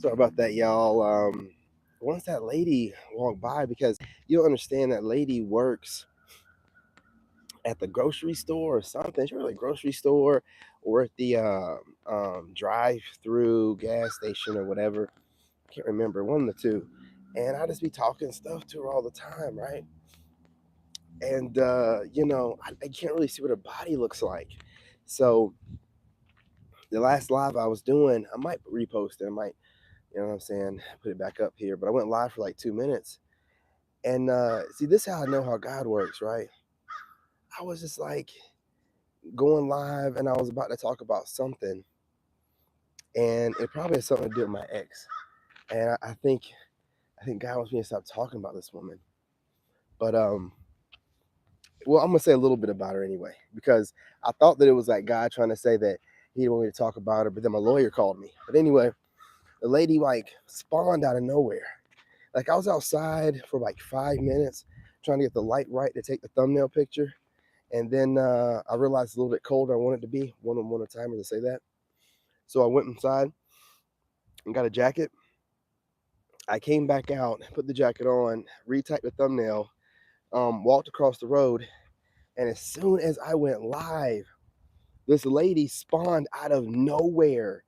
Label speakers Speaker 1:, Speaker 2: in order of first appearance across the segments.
Speaker 1: Sorry about that, y'all. Once that lady walked by, because you don't understand, that lady works at the grocery store or something. She works at the grocery store or at the drive-through gas station or whatever. Can't remember, one of the two. And I just be talking stuff to her all the time, right? And I can't really see what her body looks like. So the last live I was doing, I might repost it. I might, you know what I'm saying, put it back up here. But I went live for like 2 minutes. And see, this is how I know how God works, right? I was just like going live and I was about to talk about something. And it probably has something to do with my ex. And I think God wants me to stop talking about this woman. But well, I'm gonna say a little bit about her anyway, because I thought that it was like God trying to say that he didn't want me to talk about her, but then my lawyer called me. But anyway, the lady like spawned out of nowhere. Like I was outside for like 5 minutes trying to get the light right to take the thumbnail picture. And then I realized it's a little bit colder. I wanted it to be one a timer to say that. So I went inside and got a jacket. I came back out, put the jacket on, retyped the thumbnail, walked across the road, and as soon as I went live, this lady spawned out of nowhere.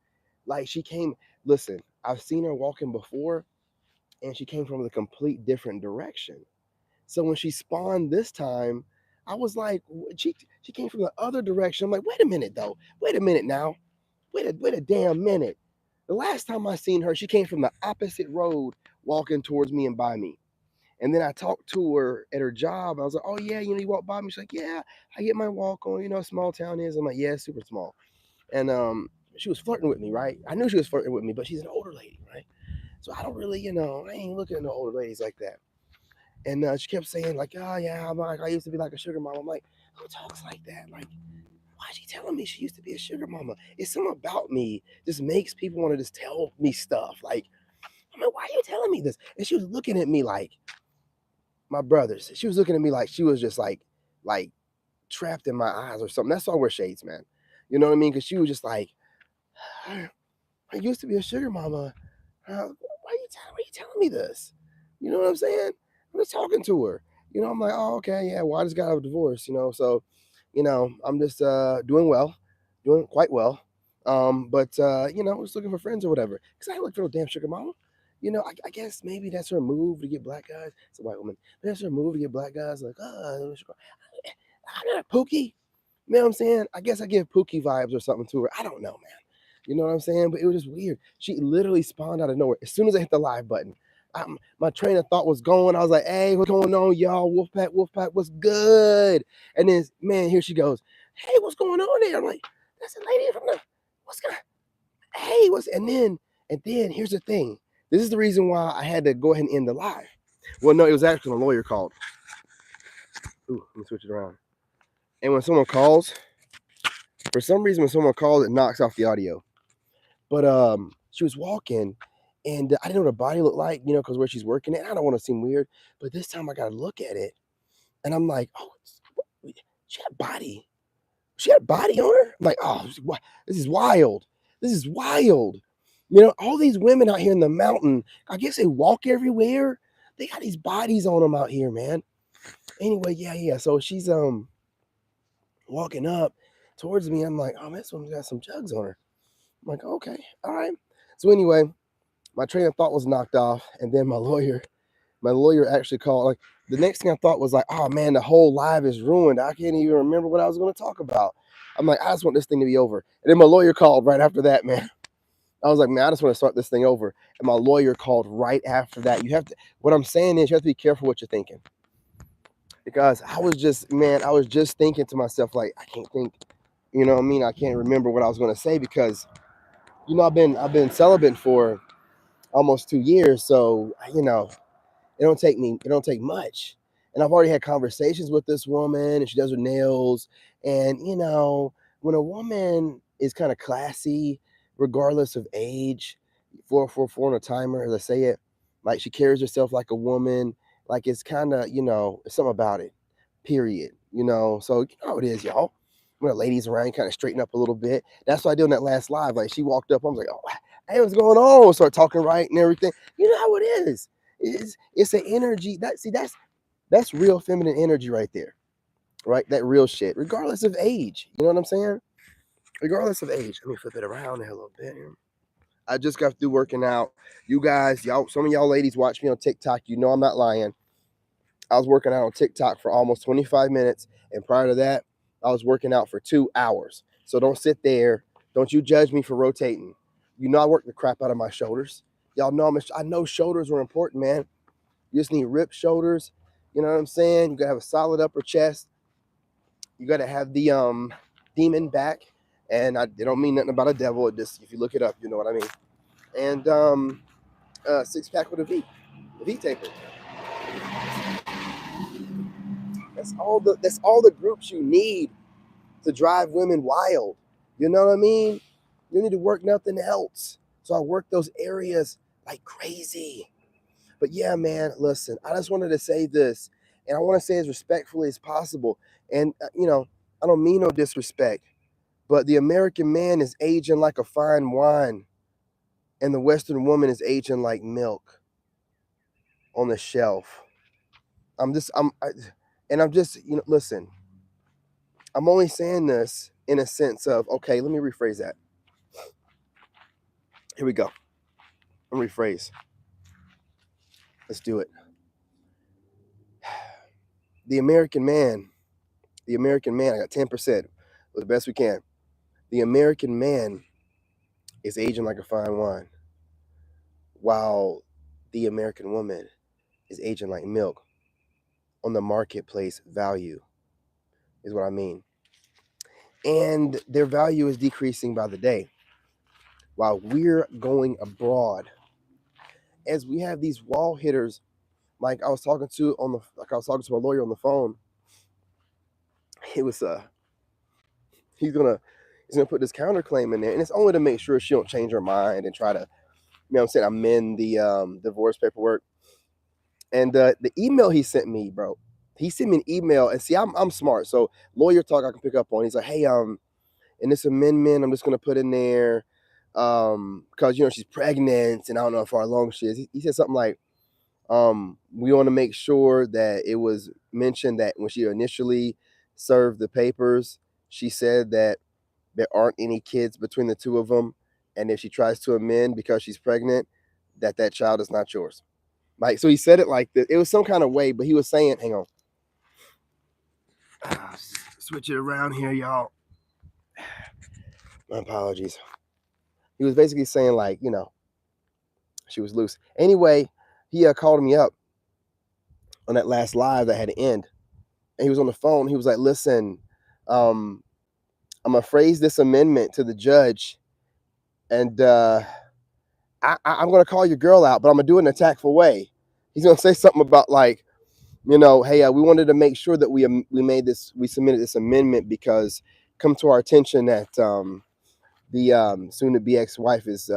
Speaker 1: Like she came, listen, I've seen her walking before, and she came from a complete different direction. So when she spawned this time, I was like, she came from the other direction. I'm like, wait a minute though. Wait a minute now. Wait a damn minute. The last time I seen her, she came from the opposite road walking towards me and by me. And then I talked to her at her job. I was like, oh yeah, you walk by me. She's like, yeah, I get my walk on, small town is. I'm like, yeah, super small. And she was flirting with me, right? I knew she was flirting with me, but she's an older lady, right? So I don't really, I ain't looking at no older ladies like that. And she kept saying like, oh yeah, I used to be like a sugar mama. I'm like, who talks like that? Like, why is she telling me she used to be a sugar mama? It's something about me just makes people want to just tell me stuff. Like, I'm like, why are you telling me this? And she was looking at me like my brothers. She was looking at me like she was just like trapped in my eyes or something. That's all wear shades, man. You know what I mean? Because she was just like, I used to be a sugar mama. Why are you telling me this? You know what I'm saying? I'm just talking to her. I'm like, oh, okay, yeah. Well, I just got out of a divorce, so, I'm just doing well, doing quite well. But just looking for friends or whatever. Because I ain't looking for no damn sugar mama. I guess maybe that's her move to get black guys. It's a white woman. That's her move to get black guys. Like, I'm not Pookie. You know what I'm saying? I guess I give Pookie vibes or something to her. I don't know, man. You know what I'm saying? But it was just weird. She literally spawned out of nowhere. As soon as I hit the live button, my train of thought was going. I was like, hey, what's going on, y'all? Wolfpack, what's good? And then, man, here she goes. Hey, what's going on there? I'm like, that's a lady from the, what's going Hey, and then here's the thing. This is the reason why I had to go ahead and end the live. Well, no, it was actually a lawyer called. Ooh, let me switch it around. And when someone calls, for some reason, when someone calls, it knocks off the audio. But she was walking, and I didn't know what her body looked like, because where she's working at. I don't want to seem weird, but this time I got to look at it, and I'm like, oh, she had body. She had body on her. I'm like, oh, this is wild. This is wild. All these women out here in the mountain, I guess they walk everywhere. They got these bodies on them out here, man. Anyway, yeah. So she's walking up towards me. I'm like, oh, man, this woman's got some jugs on her. I'm like, okay, all right. So anyway, my train of thought was knocked off, and then my lawyer actually called. Like the next thing I thought was like, oh man, the whole live is ruined. I can't even remember what I was going to talk about. I'm like, I just want this thing to be over. And then my lawyer called right after that, man. I was like, man, I just want to start this thing over. And my lawyer called right after that. What I'm saying is you have to be careful what you're thinking. Because I was just thinking to myself, like, I can't think, you know what I mean? I can't remember what I was going to say because, I've been celibate for almost 2 years. So, it don't take much. And I've already had conversations with this woman, and she does her nails. And, when a woman is kind of classy, regardless of age, 444 on a timer, as I say it, like she carries herself like a woman, like it's kind of, it's something about it, period. So you know how it is, y'all. When a lady's around, you kind of straighten up a little bit. That's what I did on that last live. Like she walked up, I was like, oh, Hey, what's going on? Start talking right and everything. You know how it is. It's an energy that's real feminine energy right there, right? That real shit, regardless of age. You know what I'm saying? Regardless of age. Let me flip it around there a little bit. I just got through working out. You guys, y'all, some of y'all ladies watch me on TikTok. You know I'm not lying. I was working out on TikTok for almost 25 minutes. And prior to that, I was working out for 2 hours. So don't sit there. Don't you judge me for rotating. You know I work the crap out of my shoulders. Y'all know I know shoulders are important, man. You just need ripped shoulders. You know what I'm saying? You gotta have a solid upper chest. You gotta have the demon back. And I don't mean nothing about a devil. It just, if you look it up, you know what I mean. And six pack with a V taper. That's all the groups you need to drive women wild. You know what I mean? You need to work nothing else. So I work those areas like crazy. But yeah, man, listen, I just wanted to say this, and I want to say as respectfully as possible. And I don't mean no disrespect, but the American man is aging like a fine wine, and the Western woman is aging like milk on the shelf. I'm just, listen, I'm only saying this in a sense of, okay, let me rephrase that. Here we go. Let me rephrase. Let's do it. The American man, I got 10%, the best we can. The American man is aging like a fine wine, while the American woman is aging like milk on the marketplace value, is what I mean. And their value is decreasing by the day while we're going abroad. As we have these wall hitters, like I was talking to my lawyer on the phone. It was he's gonna put this counterclaim in there, and it's only to make sure she don't change her mind and try to, amend the divorce paperwork. And the email he sent me, bro, he sent me an email, and see, I'm smart, so lawyer talk I can pick up on. He's like, hey, in this amendment, I'm just gonna put in there, because she's pregnant, and I don't know how far along she is. He said something like, we want to make sure that it was mentioned that when she initially served the papers, she said that there aren't any kids between the two of them, and if she tries to amend because she's pregnant, that child is not yours. Like, so he said it like this. It was some kind of way, but he was saying, hang on, switch it around here, y'all. My apologies. He was basically saying, like, she was loose. Anyway, he called me up on that last live that had to end, and he was on the phone. He was like, listen, I'm gonna phrase this amendment to the judge, and I'm gonna call your girl out, but I'm gonna do it in a tactful way. He's gonna say something about, like, hey, we wanted to make sure that we submitted this amendment because come to our attention that the soon-to-be ex-wife is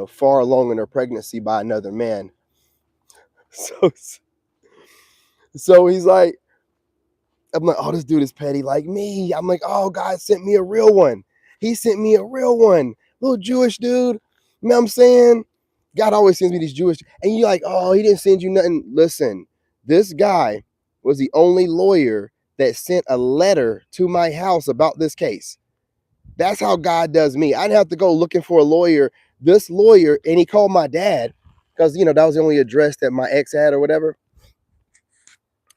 Speaker 1: far along in her pregnancy by another man. So he's like, I'm like, oh, this dude is petty like me. I'm like, oh, God sent me a real one. He sent me a real one. Little Jewish dude. You know what I'm saying? God always sends me these Jewish. And you're like, oh, he didn't send you nothing. Listen, this guy was the only lawyer that sent a letter to my house about this case. That's how God does me. I didn't have to go looking for a lawyer. This lawyer, and he called my dad because, that was the only address that my ex had or whatever.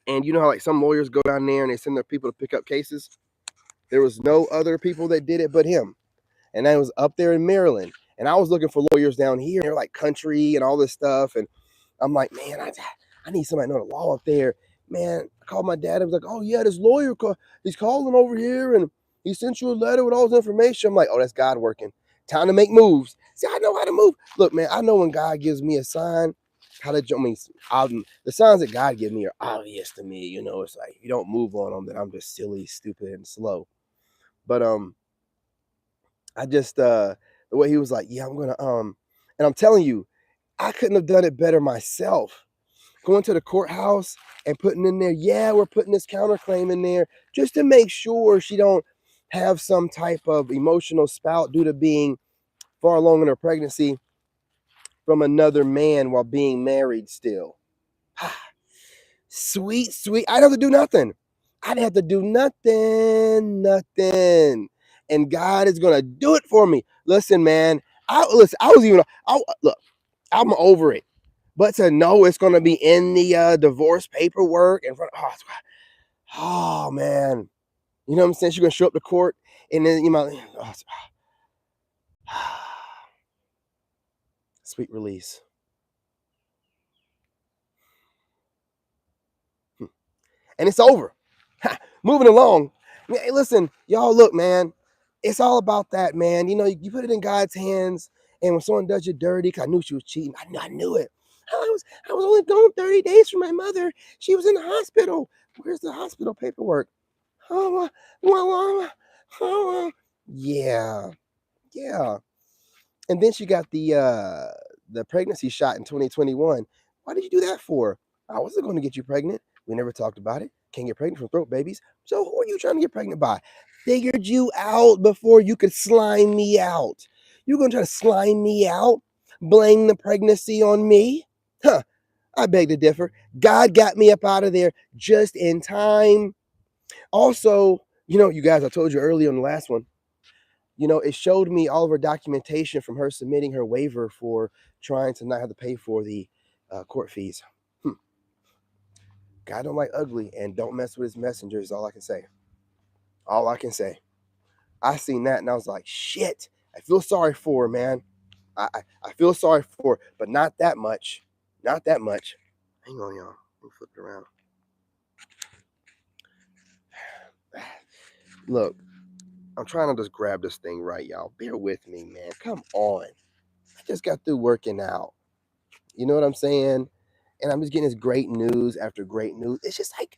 Speaker 1: And you know how, like, some lawyers go down there and they send their people to pick up cases? There was no other people that did it but him. And I was up there in Maryland. And I was looking for lawyers down here. They're like country and all this stuff. And I'm like, man, I need somebody to know the law up there. Man, I called my dad. I was like, oh, yeah, this lawyer, he's calling over here. And he sent you a letter with all this information. I'm like, oh, that's God working. Time to make moves. See, I know how to move. Look, man, I know when God gives me a sign, the signs that God gives me are obvious to me. It's like, if you don't move on them, then I'm just silly, stupid, and slow. But I just the way he was like, yeah, I'm gonna and I'm telling you, I couldn't have done it better myself. Going to the courthouse and putting in there, yeah, we're putting this counterclaim in there just to make sure she don't have some type of emotional spout due to being far along in her pregnancy. from another man while being married still. Sweet, sweet. I didn't have to do nothing. I didn't have to do nothing. And God is gonna do it for me. Listen, man. Look, I'm over it. But to know it's gonna be in the divorce paperwork in front of, oh man. You know what I'm saying? She's gonna show up to court and then sweet release. And it's over. Moving along. Hey, listen, y'all, look, man, it's all about that, man. You know, you put it in God's hands, and when someone does you dirty, 'cause I knew she was cheating. I knew it. I was only gone 30 days from my mother. She was in the hospital. Where's the hospital paperwork? Oh, yeah. And then she got the pregnancy shot in 2021. Why did you do that for? I wasn't going to get you pregnant. We never talked about it. Can't get pregnant from throat babies. So who are you trying to get pregnant by? Figured you out before you could slime me out. You're going to try to slime me out? Blame the pregnancy on me? Huh. I beg to differ. God got me up out of there just in time. Also, you guys, I told you earlier on the last one, it showed me all of her documentation from her submitting her waiver for trying to not have to pay for the court fees. God don't like ugly, and don't mess with his messenger is all I can say. All I can say. I seen that, and I was like, shit, I feel sorry for her, man. I feel sorry for her, but not that much. Not that much. Hang on, y'all. Let me flip it around. Look, I'm trying to just grab this thing right, y'all. Bear with me, man. Come on. I just got through working out. You know what I'm saying? And I'm just getting this great news after great news. It's just like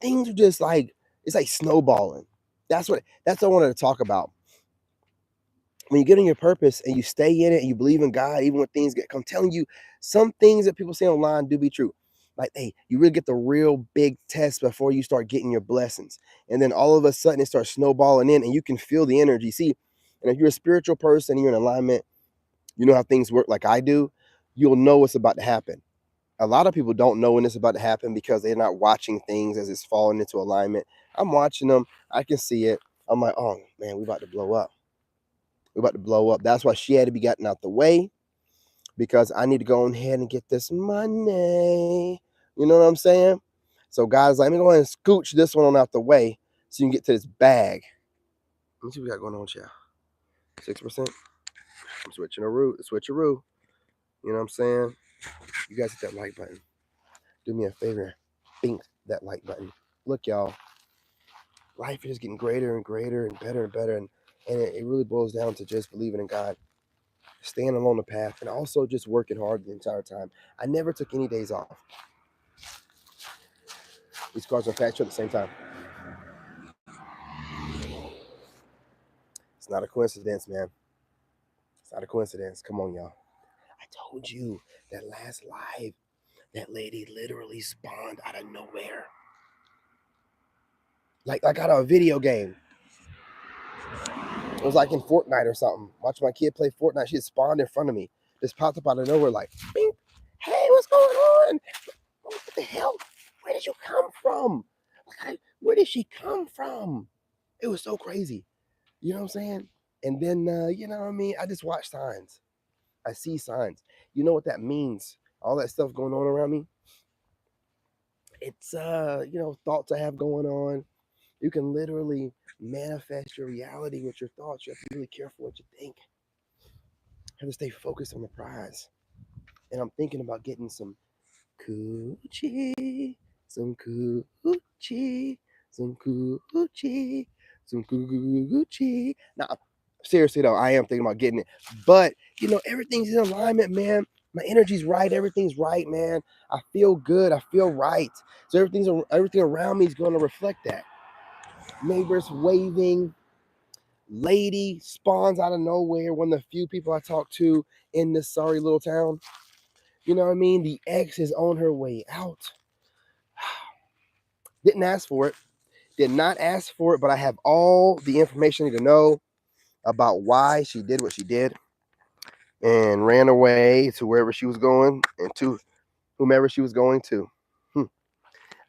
Speaker 1: things are just like, it's like snowballing. That's what I wanted to talk about. When you get on your purpose and you stay in it and you believe in God, even when things I'm telling you, some things that people say online do be true. Like, hey, you really get the real big test before you start getting your blessings. And then all of a sudden it starts snowballing in and you can feel the energy. See, and if you're a spiritual person and you're in alignment, you know how things work like I do, you'll know what's about to happen. A lot of people don't know when it's about to happen because they're not watching things as it's falling into alignment. I'm watching them. I can see it. I'm like, oh, man, we about to blow up. We're about to blow up. That's why she had to be gotten out the way, because I need to go ahead and get this money. You know what I'm saying? So guys, let me go ahead and scooch this one on out the way so you can get to this bag. Let me see what we got going on, y'all. 6%. I'm switching a route. Switcheroo. You know what I'm saying? You guys hit that like button. Do me a favor. Bink that like button. Look, y'all. Life is getting greater and greater and better. And it really boils down to just believing in God, staying along the path, and also just working hard the entire time. I never took any days off. These cars are fat at the same time. It's not a coincidence, man. It's not a coincidence. Come on, y'all. I told you that last live, that lady literally spawned out of nowhere. Like out of a video game. It was like in Fortnite or something. Watching my kid play Fortnite, she spawned in front of me. Just popped up out of nowhere like, bing. Hey, what's going on? What the hell? Where did you come from? Where did she come from? It was so crazy. You know what I'm saying? And then, you know what I mean? I just watch signs. I see signs. You know what that means? All that stuff going on around me. It's, thoughts I have going on. You can literally manifest your reality with your thoughts. You have to be really careful what you think. You have to stay focused on the prize. And I'm thinking about getting some coochie, some coochie, some coochie, some coochie. Now, seriously though, I am thinking about getting it. But, everything's in alignment, man. My energy's right. Everything's right, man. I feel good. I feel right. So everything around me is going to reflect that. Neighbors waving. Lady spawns out of nowhere. One of the few people I talk to in this sorry little town. You know what I mean? The ex is on her way out. Didn't ask for it. Did not ask for it, but I have all the information I need to know about why she did what she did. and ran away to wherever she was going and to whomever she was going to.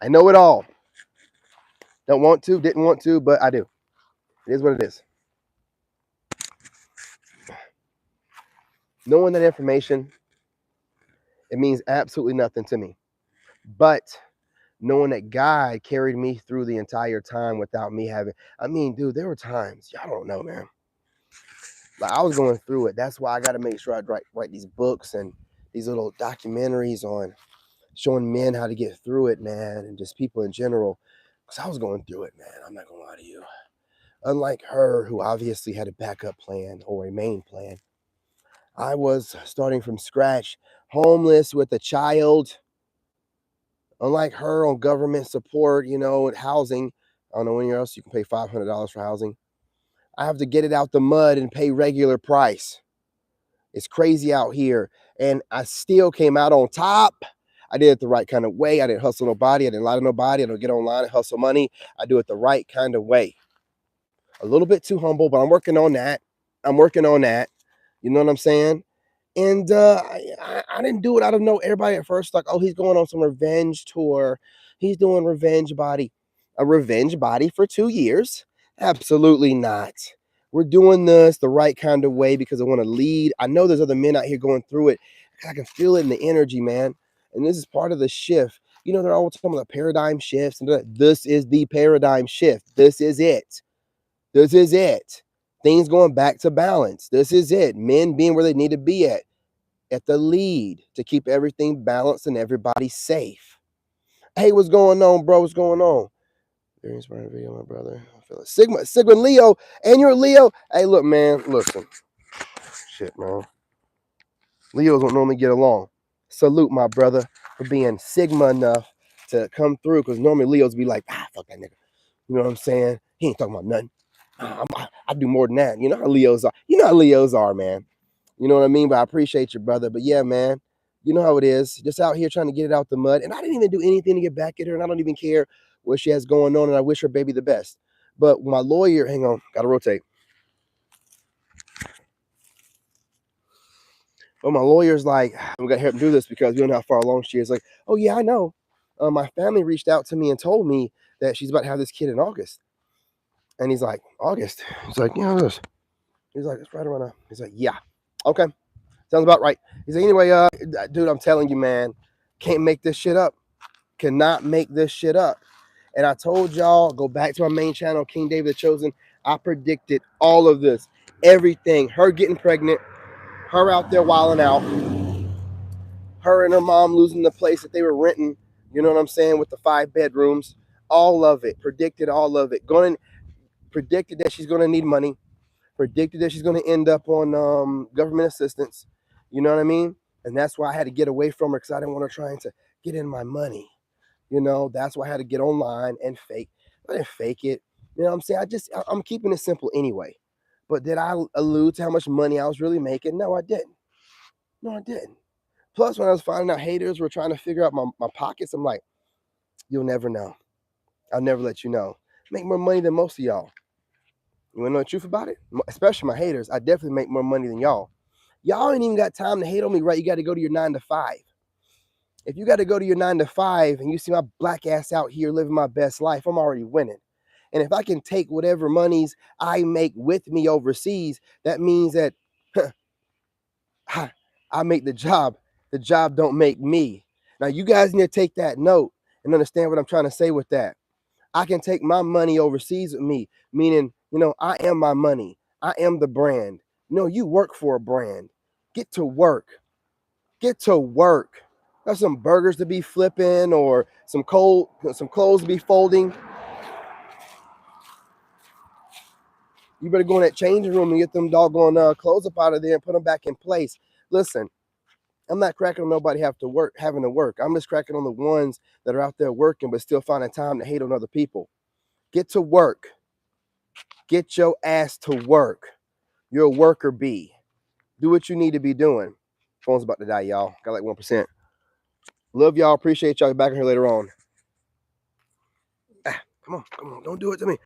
Speaker 1: I know it all. Don't want to, didn't want to, but I do. It is what it is. Knowing that information, it means absolutely nothing to me. But knowing that God carried me through the entire time without me having, I mean, dude, there were times, y'all don't know, man. Like I was going through it. That's why I got to make sure I write these books and these little documentaries on showing men how to get through it, man, and just people in general. Because I was going through it, man. I'm not going to lie to you. Unlike her, who obviously had a backup plan or a main plan, I was starting from scratch, homeless with a child. Unlike her on government support, and housing. I don't know anywhere else you can pay $500 for housing. I have to get it out the mud and pay regular price. It's crazy out here. And I still came out on top. I did it the right kind of way. I didn't hustle nobody. I didn't lie to nobody. I don't get online and hustle money. I do it the right kind of way. A little bit too humble, but I'm working on that. You know what I'm saying? And I didn't do it out of no. Everybody at first like, oh, he's going on some revenge tour. He's doing revenge body. A revenge body for 2 years? Absolutely not. We're doing this the right kind of way because I want to lead. I know there's other men out here going through it. I can feel it in the energy, man. And this is part of the shift. They're always talking about paradigm shifts. And this is the paradigm shift. This is it. This is it. Things going back to balance. This is it. Men being where they need to be at the lead to keep everything balanced and everybody safe. Hey, what's going on, bro? What's going on? Very inspiring video, my brother. I feel it. Sigma Leo, and you're Leo. Hey, look, man. Listen. Shit, man. Leos don't normally get along. Salute my brother for being Sigma enough to come through, because normally Leos be like, fuck that nigga. You know what I'm saying? He ain't talking about nothing. I do more than that. You know how Leos are. You know how Leos are, man. You know what I mean? But I appreciate you, brother. But yeah, man, you know how it is. Just out here trying to get it out the mud. And I didn't even do anything to get back at her. And I don't even care what she has going on. And I wish her baby the best. But my lawyer, hang on, got to rotate. But my lawyer's like, we got to help him do this because we don't know how far along she is. Like, oh, yeah, I know. My family reached out to me and told me that she's about to have this kid in August. And he's like, August? He's like, yeah, it is. He's like, it's right around now. He's like, yeah. Okay. Sounds about right. He's like, anyway, dude, I'm telling you, man, can't make this shit up. Cannot make this shit up. And I told y'all, go back to my main channel, King David the Chosen. I predicted all of this. Everything. Her getting pregnant. Her out there wilding out. Her and her mom losing the place that they were renting. You know what I'm saying? With the 5 bedrooms. All of it. Predicted all of it. Predicted that she's going to need money. Predicted that she's going to end up on government assistance. You know what I mean? And that's why I had to get away from her, because I didn't want her trying to get in my money. That's why I had to get online and fake. I didn't fake it. You know what I'm saying? I'm keeping it simple anyway. But did I allude to how much money I was really making? No, I didn't. Plus, when I was finding out haters were trying to figure out my pockets, I'm like, you'll never know. I'll never let you know. Make more money than most of y'all. You want to know the truth about it? Especially my haters. I definitely make more money than y'all. Y'all ain't even got time to hate on me, right? You got to go to your 9 to 5. If you got to go to your 9 to 5 and you see my black ass out here living my best life, I'm already winning. And if I can take whatever monies I make with me overseas, that means that I make the job. The job don't make me. Now, you guys need to take that note and understand what I'm trying to say with that. I can take my money overseas with me, meaning, I am my money. I am the brand. No, you work for a brand. Get to work. Get to work. Got some burgers to be flipping or some clothes to be folding. You better go in that changing room and get them doggone clothes up out of there and put them back in place. Listen, I'm not cracking on nobody having to work. I'm just cracking on the ones that are out there working but still finding time to hate on other people. Get to work. Get your ass to work. You're a worker bee. Do what you need to be doing. Phone's about to die, y'all. Got like 1%. Love y'all. Appreciate y'all. Back in here later on. Come on. Don't do it to me.